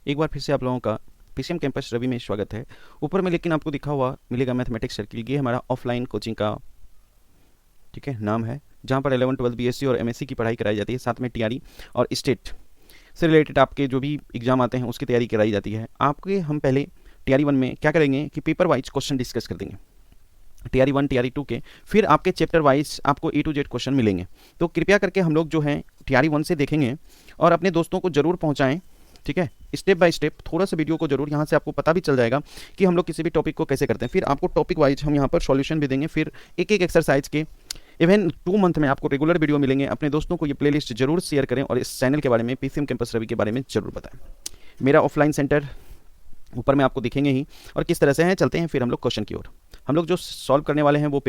एक बार फिर से आप लोगों का पीसीएम कैंपस रवि में स्वागत है। ऊपर में लेकिन आपको दिखा हुआ मिलेगा मैथमेटिक्स सर्किल, ये हमारा ऑफलाइन कोचिंग का ठीक है नाम है, जहाँ पर 11 12 बीएससी और एमएससी की पढ़ाई कराई जाती है, साथ में टीआरई और स्टेट से रिलेटेड आपके जो भी एग्जाम आते हैं उसकी तैयारी कराई जाती है। आपके हम पहले टीआरई 1 में क्या करेंगे कि पेपर वाइज क्वेश्चन डिस्कस कर देंगे, टीआरई 1 टीआरई 2 के, फिर आपके चैप्टर वाइज आपको ए टू जेड क्वेश्चन मिलेंगे। तो कृपया करके हम लोग जो हैं टीआरई 1 से देखेंगे और अपने दोस्तों को जरूर पहुंचाएं, ठीक है। स्टेप बाय स्टेप थोड़ा सा वीडियो को जरूर, यहाँ से आपको पता भी चल जाएगा कि हम लोग किसी भी टॉपिक को कैसे करते हैं। फिर आपको टॉपिक वाइज हम यहाँ पर सॉल्यूशन भी देंगे, फिर एक एक एक्सरसाइज के इवन 2 मंथ में आपको रेगुलर वीडियो मिलेंगे। अपने दोस्तों को ये प्लेलिस्ट जरूर शेयर करें और इस चैनल के बारे में, पीसीएम कैंपस रवि के बारे में जरूर बताएं। मेरा ऑफलाइन सेंटर ऊपर में आपको दिखेंगे ही, और किस तरह से हैं चलते हैं फिर हम लोग क्वेश्चन की ओर। हम लोग जो सॉल्व करने वाले हैं वो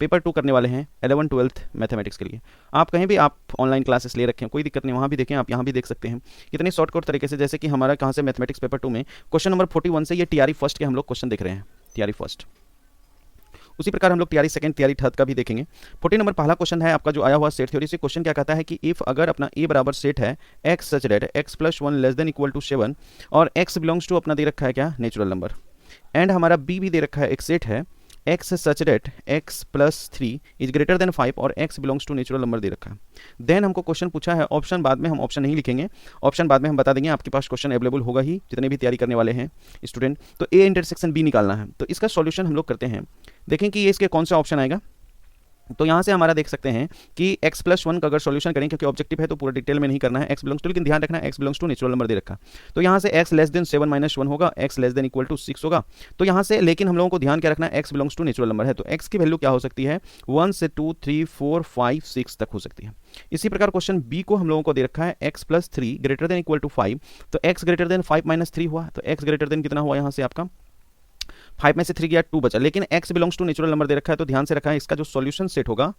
पेपर टू करने वाले हैं 11 12 मैथमेटिक्स के लिए। आप कहीं भी आप ऑनलाइन क्लासेस ले रखें, कोई दिक्कत नहीं, वहाँ भी देखें, आप यहाँ भी देख सकते हैं कितने शॉर्टकट तरीके से। जैसे कि हमारा कहाँ से मैथमेटिक्स पेपर 2 में क्वेश्चन नंबर 41 से ये टीआरई फर्स्ट के हम लोग क्वेश्चन देख रहे हैं, टीआरई फर्स्ट। उसी प्रकार हम लोग टीआरई सेकंड टीआरई थर्ड का भी देखेंगे। 40 नंबर पहला क्वेश्चन है आपका जो आया हुआ सेट थ्योरी से। क्वेश्चन क्या कहता है कि इफ अगर अपना ए बराबर सेट है X such that X plus 1 less than equal to 7 और एक्स बिलोंग्स टू अपना दे रखा है क्या, नेचुरल नंबर, एंड हमारा बी भी दे रखा है एक सेट है X such that X plus 3 is greater than 5 और X belongs to natural number दे रखा है। देन हमको क्वेश्चन पूछा है, ऑप्शन बाद में, हम ऑप्शन नहीं लिखेंगे, ऑप्शन बाद में हम बता देंगे, आपके पास क्वेश्चन अवेलेबल होगा ही जितने भी तैयारी करने वाले हैं स्टूडेंट। तो ए इंटरसेक्शन बी निकालना है, तो इसका सॉल्यूशन हम लोग करते हैं। देखें कि ये इसके कौन सा ऑप्शन आएगा। तो यहाँ से हमारा देख सकते हैं कि x प्लस 1 का अगर सॉल्यूशन करें, क्योंकि ऑब्जेक्टिव है तो पूरा डिटेल में नहीं करना है, x बिलोंग्स टू, लेकिन ध्यान रखना है x belongs to natural number दे रखा। तो यहाँ से x लेस देन 7 माइनस 1 होगा, x less than equal to 6 होगा। तो यहाँ से लेकिन हम लोगों को ध्यान क्या रखना है, x belongs to natural number है, तो x की वैल्यू क्या हो सकती है, 1 से 2 3 4 5 6 तक हो सकती है। इसी प्रकार क्वेश्चन बी को हम लोगों को दे रखा है x plus 3 greater than equal to 5, तो x ग्रेटर देन 5 माइनस 3 हुआ, तो x ग्रेटर देन कितना हुआ यहाँ से आपका 5 में से 3 गया 2 बचा, लेकिन x belongs to natural number दे रखा है। तो ध्यान से रखा है इसका जो सॉल्यूशन सेट होगा,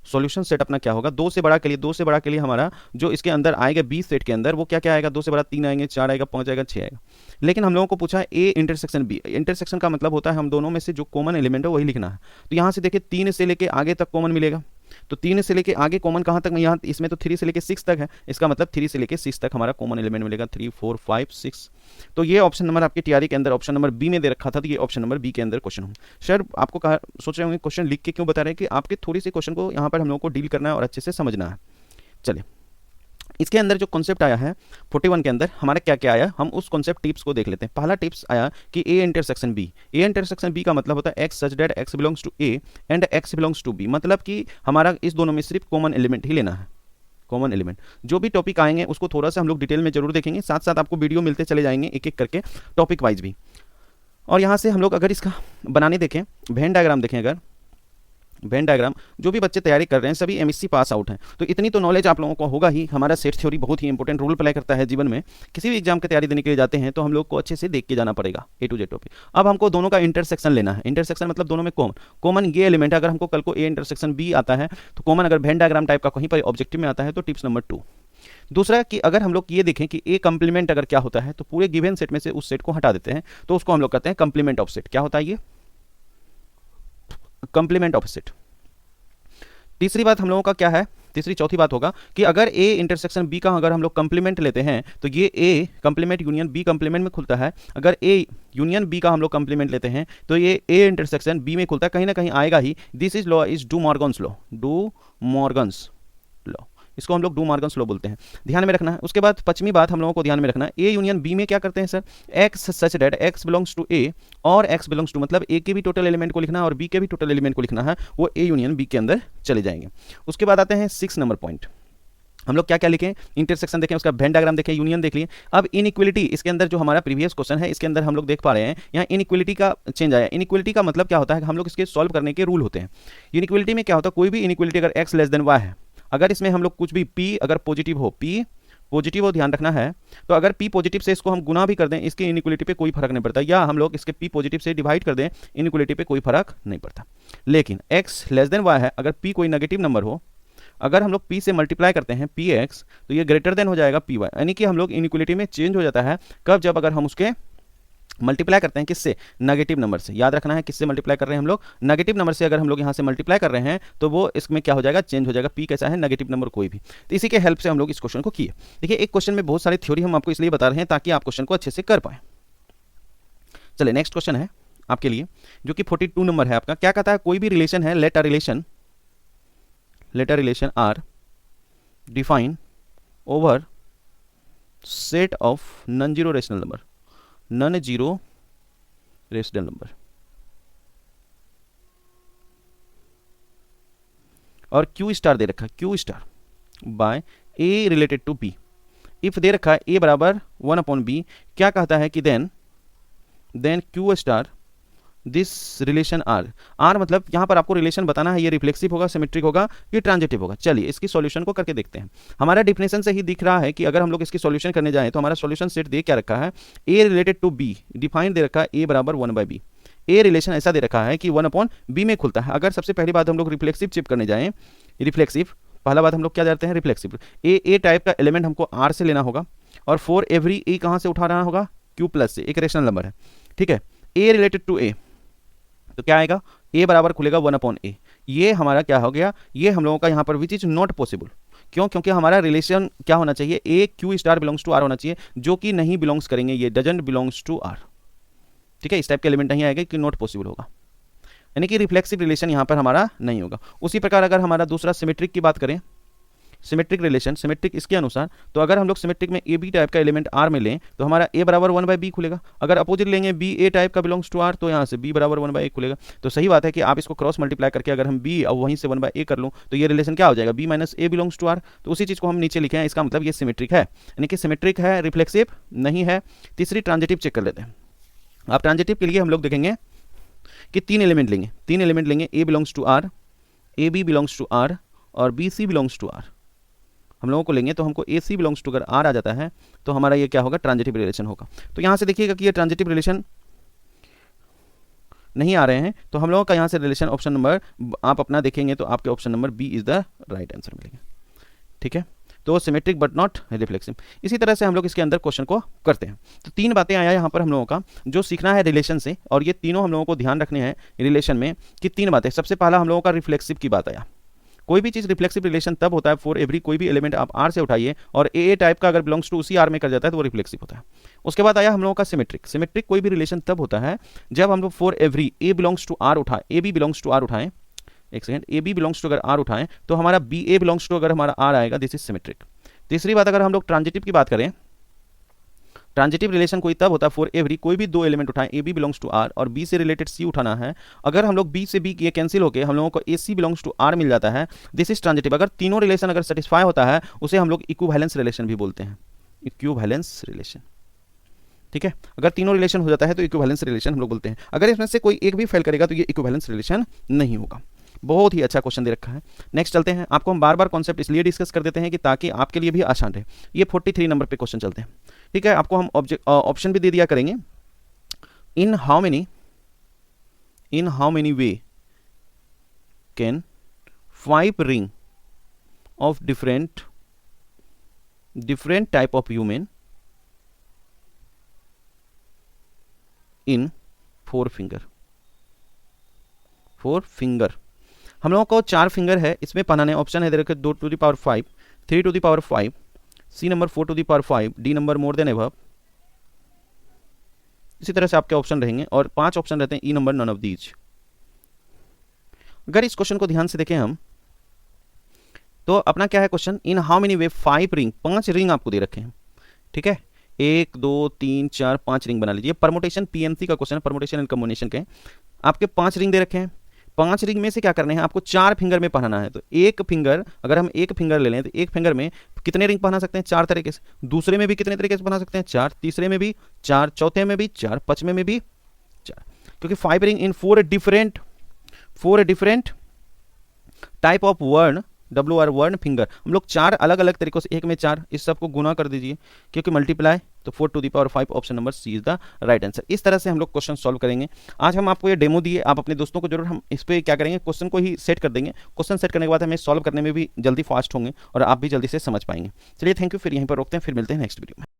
सॉल्यूशन सेट अपना क्या होगा, 2 से बड़ा के लिए, 2 से बड़ा के लिए हमारा जो इसके अंदर आएगा बी सेट के अंदर वो क्या क्या आएगा, 2 से बड़ा 3 आएंगे, 4 आएगा, 5 आएगा, 6 आएगा। लेकिन हम लोगों को पूछा है ए इंटरसेक्शन बी। इंटरसेक्शन का मतलब होता है हम दोनों में से जो कॉमन एलिमेंट है वही लिखना है। तो यहाँ से देखिए 3 से लेके आगे तक कॉमन मिलेगा, तो 3 से लेके आगे कॉमन कहाँ तक, यहाँ इसमें तो 3 से लेके 6 तक है, इसका मतलब 3 से लेके 6 तक हमारा कॉमन एलिमेंट मिलेगा, 3 4 5 6। तो ये ऑप्शन नंबर आपके टीआरई के अंदर ऑप्शन नंबर बी में दे रखा था, तो ये ऑप्शन नंबर बी के अंदर क्वेश्चन हो। सर आपको कहा, सोच रहे होंगे क्वेश्चन लिख के क्यों बता रहे हैं, कि आपके थोड़ी सी क्वेश्चन को यहाँ पर हम लोग को डील करना है और अच्छे से समझना है। चलिए इसके अंदर जो कॉन्सेप्ट आया है 41 के अंदर हमारा क्या क्या आया, हम उस कॉन्सेप्ट टिप्स को देख लेते हैं। पहला टिप्स आया कि A intersection B. A intersection B का मतलब होता है X such that X belongs to A and X belongs to B, मतलब कि हमारा इस दोनों में सिर्फ कॉमन एलिमेंट ही लेना है, कॉमन एलिमेंट। जो भी टॉपिक आएंगे उसको थोड़ा सा हम लोग डिटेल में जरूर देखेंगे, साथ साथ आपको वीडियो मिलते चले जाएंगे एक एक करके टॉपिक वाइज भी। और यहाँ से हम लोग अगर इसका बनाने देखें, वेन डायग्राम देखें, अगर वेन डायग्राम, जो भी बच्चे तैयारी कर रहे हैं सभी एमएससी पास आउट हैं, तो इतनी तो नॉलेज आप लोगों को होगा ही। हमारा सेट थ्योरी बहुत ही इंपॉर्टेंट रोल प्ले करता है जीवन में। किसी भी एग्जाम की तैयारी देने के लिए जाते हैं तो हम लोग को अच्छे से देख के जाना पड़ेगा ए टू जेड टॉपिक। अब हमको दोनों का इंटरसेक्शन लेना है। इंटरसेक्शन मतलब दोनों में कॉमन ये एलिमेंट है। अगर हमको कल को ए इंटरसेक्शन बी आता है तो कॉमन अगर वेन डायग्राम टाइप का कहीं पर ऑब्जेक्टिव में आता है तो टिप्स नंबर 2। दूसरा कि अगर हम लोग ये देखें कि ए कंप्लीमेंट अगर क्या होता है, तो पूरे गिवन सेट में से उस सेट को हटा देते हैं, तो उसको हम लोग कहते हैं कंप्लीमेंट ऑफ सेट। क्या होता है ये, कंप्लीमेंट ऑफ सेट। तीसरी बात हम लोगों का क्या है, चौथी बात होगा कि अगर ए इंटरसेक्शन बी का अगर हम लोग कंप्लीमेंट लेते हैं तो ये ए कंप्लीमेंट यूनियन बी कंप्लीमेंट में खुलता है। अगर ए यूनियन बी का हम लोग कंप्लीमेंट लेते हैं तो ये ए इंटरसेक्शन बी में खुलता है, कहीं ना कहीं आएगा ही। This is law is De Morgan's law, De Morgan's law, इसको हम लोग डू मॉर्गन्स लॉ बोलते हैं, ध्यान में रखना है। उसके बाद 5वीं बात हम लोगों को ध्यान में रखना है, ए यूनियन बी में क्या करते हैं sir, X such that X belongs to A और एक्स बिलोंग्स टू, मतलब ए के भी टोटल एलिमेंट को लिखना है और बी के भी टोटल एलिमेंट को लिखना है, वो ए यूनियन बी के अंदर चले जाएंगे। उसके बाद आते हैं 6 नंबर पॉइंट, हम लोग क्या क्या लिखें, इंटरसेक्शन देखें, उसका वेन डायग्राम देखें, यूनियन देख लिए। अब इनइक्वलिटी, इसके अंदर जो हमारा प्रीवियस क्वेश्चन है इसके अंदर हम लोग देख पा रहे हैं यहाँ इनइक्वलिटी का चेंज आया। इनइक्वलिटी का मतलब क्या होता है, हम लोग इसके सॉल्व करने के रूल होते हैं। इनइक्वलिटी में क्या होता है, कोई भी इनइक्वलिटी अगर एक्स लेस देन वाई है, अगर इसमें हम लोग कुछ भी p अगर पॉजिटिव हो, p पॉजिटिव हो, ध्यान रखना है, तो अगर p पॉजिटिव से इसको हम गुना भी कर दें इसकी इनइक्वलिटी पे कोई फर्क नहीं पड़ता, या हम लोग इसके p पॉजिटिव से डिवाइड कर दें इनइक्वलिटी पे कोई फर्क नहीं पड़ता। लेकिन x लेस देन y है, अगर p कोई नेगेटिव नंबर हो, अगर हम लोग p से मल्टीप्लाई करते हैं px तो ये ग्रेटर देन हो जाएगा py, यानी कि हम लोग इनइक्वलिटी में चेंज हो जाता है कब, जब अगर हम उसके मल्टीप्लाई करते हैं किससे, नेगेटिव नंबर से। याद रखना है किससे मल्टीप्लाई कर रहे हैं हम लोग, नेगेटिव नंबर से। अगर हम लोग यहाँ से मल्टीप्लाई कर रहे हैं तो वो इसमें क्या हो जाएगा, चेंज हो जाएगा। पी कैसा है, नेगेटिव नंबर कोई भी। तो इसी के हेल्प से हम लोग इस क्वेश्चन को किए। देखिए एक क्वेश्चन में बहुत सारी थ्योरी हम आपको इसलिए बता रहे हैं ताकि आप क्वेश्चन को अच्छे से कर पाए। चलिए नेक्स्ट क्वेश्चन है आपके लिए जो कि 42 नंबर है आपका। क्या कहता है, कोई भी रिलेशन है, let a relation R define over set of non zero rational number, non zero rational number, और क्यू स्टार दे रखा है, Q star by a related to b. If दे रखा है ए बराबर 1/b, क्या कहता है कि then Q star this relation R. R मतलब यहां पर आपको रिलेशन बताना है, ये रिफ्लेक्सिव होगा, सिमेट्रिक होगा, ये ट्रांजिटिव होगा। चलिए इसकी सॉल्यूशन को करके देखते हैं। हमारा डिफिनेशन से ही दिख रहा है कि अगर हम लोग इसकी सॉल्यूशन करने जाएं तो हमारा सॉल्यूशन सेट दे क्या रखा है, ए रिलेटेड टू बी, डिफाइन दे रखा है ए बराबर 1/b। ए रिलेशन ऐसा दे रखा है कि 1/b में खुलता है। अगर सबसे पहली बात हम लोग रिफ्लेक्सिव चिप करने जाएं, रिफ्लेक्सिव पहला बात हम लोग क्या जानते हैं, रिफ्लेक्सिव ए टाइप का एलिमेंट हमको आर से लेना होगा, और फॉर एवरी ए कहां से उठाना होगा, क्यू प्लस से, एक रेशनल नंबर है, ठीक है। ए रिलेटेड टू ए तो क्या आएगा, ए बराबर खुलेगा 1/a। ये हमारा क्या हो गया, ये हम लोगों का यहाँ पर विच इज नॉट पॉसिबल। क्यों, क्योंकि हमारा रिलेशन क्या होना चाहिए, A Q star belongs to R होना चाहिए, जो कि नहीं बिलोंग्स करेंगे, ये डजंट बिलोंग्स टू आर, ठीक है। इस टाइप के एलिमेंट नहीं आएगा कि नॉट पॉसिबल होगा, यानी कि रिफ्लेक्सिव रिलेशन यहाँ पर हमारा नहीं होगा। उसी प्रकार अगर हमारा दूसरा सिमेट्रिक की बात करें, सिमेट्रिक रिलेशन, सिमेट्रिक इसके अनुसार, तो अगर हम लोग सिमेट्रिक में ए बी टाइप का एलिमेंट आर में लें तो हमारा ए बराबर 1/b खुलेगा। अगर अपोजिट लेंगे बी ए टाइप का बिलोंग्स टू आर तो यहाँ से बी बराबर 1/a खुलेगा। तो सही बात है कि आप इसको क्रॉस मल्टीप्लाई करके अगर हम बी और वहीं से 1/a कर लूँ तो ये रिलेशन क्या हो जाएगा, b minus a belongs to R. तो उसी चीज़ को हम नीचे लिखे हैं, इसका मतलब ये सिमेट्रिक है, यानी कि सिमेट्रिक है, रिफ्लेक्सिव नहीं है। तीसरी ट्रांजिटिव चेक कर लेते हैं। अब ट्रांजिटिव के लिए हम लोग देखेंगे कि तीन एलिमेंट लेंगे, A belongs to R, A B belongs to R और B C belongs to R. हम लोगों को लेंगे तो हमको ए सी बिलोंग्स टू अगर आर आ जाता है तो हमारा ये क्या होगा, ट्रांजिटिव रिलेशन होगा। तो यहाँ से देखिएगा कि ये ट्रांजिटिव रिलेशन नहीं आ रहे हैं, तो हम लोगों का यहाँ से रिलेशन ऑप्शन नंबर आप अपना देखेंगे तो आपके option number b is the right answer मिलेगा, ठीक है। तो सिमेट्रिक बट नॉट रिफ्लेक्सिव। इसी तरह से हम लोग इसके अंदर क्वेश्चन को करते हैं। तो तीन बातें आया यहाँ पर हम लोगों का जो सीखना है रिलेशन से, और ये तीनों हम लोगों को ध्यान रखने हैं रिलेशन में कि तीन बातें। सबसे पहला हम लोगों का रिफ्लेक्सिव की बात आया। कोई भी चीज़ रिफ्लेक्सिव रिलेशन तब होता है फॉर एवरी, कोई भी एलिमेंट आप आर से उठाइए और ए टाइप का अगर बिलोंग्स टू उसी आर में कर जाता है तो वो रिफ्लेक्सिव होता है। उसके बाद आया हम लोगों का सिमेट्रिक। सिमेट्रिक कोई भी रिलेशन तब होता है जब हम लोग for every A belongs to R उठाएं, A B belongs to R उठाएं, एक second, A B belongs to अगर आर उठाएं तो हमारा बी ए बिलोंग्स टू अगर हमारा आर आएगा, दिस इज सिमेट्रिक। तीसरी बात अगर हम लोग ट्रांजिटिव की बात करें, ट्रांजिटिव रिलेशन कोई तब होता है फॉर एवरी, कोई भी दो एलिमेंट उठाएं, A B belongs to R और बी से रिलेटेड सी उठाना है। अगर हम लोग बी से बी ये कैंसिल होकर हम लोगों को ए सी बिलोंग्स टू आर मिल जाता है, दिस इज ट्रांजिटिव। अगर तीनों रिलेशन अगर सेटिस्फाई होता है उसे हम लोग इक्विवेलेंस रिलेशन भी बोलते हैं, इक्विवेलेंस रिलेशन, ठीक है। अगर तीनों रिलेशन हो जाता है तो इक्विवेलेंस रिलेशन हम लोग बोलते हैं। अगर इसमें से कोई एक भी फेल करेगा तो ये इक्विवेलेंस रिलेशन नहीं होगा। बहुत ही अच्छा क्वेश्चन दे रखा है। नेक्स्ट चलते हैं। आपको हम बार बार कॉन्सेप्ट इसलिए डिस्कस कर देते हैं कि ताकि आपके लिए भी आसान रहे। ये 43 नंबर पे क्वेश्चन चलते हैं, ठीक है। आपको हम ऑप्शन भी दे दिया करेंगे। In how many way can 5 ring of different type of human in 4 finger. हम लोगों को 4 फिंगर है, इसमें बनाने ऑप्शन है, देखिए 2 to the power 5, 3 to the power 5, c number 4 to the power 5, d number more than above. इसी तरह से आपके ऑप्शन रहेंगे और 5 ऑप्शन रहते हैं, ई नंबर नन ऑफ दीज। अगर इस क्वेश्चन को ध्यान से देखें हम तो अपना क्या है question, in how many way 5 ring, 5 ring आपको दे रखे हैं, ठीक है। 1 2 3 4 5 रिंग बना लीजिए। परमुटेशन पीएमसी का क्वेश्चन, परमुटेशन एंड कॉम्बिनेशन के आपके 5 रिंग दे रखे हैं। 5 रिंग में से क्या करने हैं आपको, 4 फिंगर में पहनाना है। तो एक फिंगर, अगर हम एक फिंगर ले लें तो एक फिंगर में कितने रिंग पहना सकते हैं, 4 तरीके से। दूसरे में भी कितने तरीके से पहना सकते हैं, 4। तीसरे में भी 4, चौथे में भी 4, पांचवें में भी 4, क्योंकि 5 ring in 4 different type of वर्ण, WR वर्ण फिंगर। हम लोग 4 अलग अलग तरीकों से, एक में 4, इस सब को गुना कर दीजिए क्योंकि मल्टीप्लाई, तो 4 to the power 5 option number c is the right answer. इस तरह से हम लोग क्वेश्चन सॉल्व करेंगे। आज हम आपको ये डेमो दिए, आप अपने दोस्तों को जरूर, हम इस पर क्या करेंगे, क्वेश्चन को ही सेट कर देंगे। क्वेश्चन सेट करने के बाद हमें सॉल्व करने में भी जल्दी फास्ट होंगे और आप भी जल्दी से समझ पाएंगे। चलिए थैंक यू, फिर यहीं पर रोकते हैं, फिर मिलते हैं नेक्स्ट वीडियो में।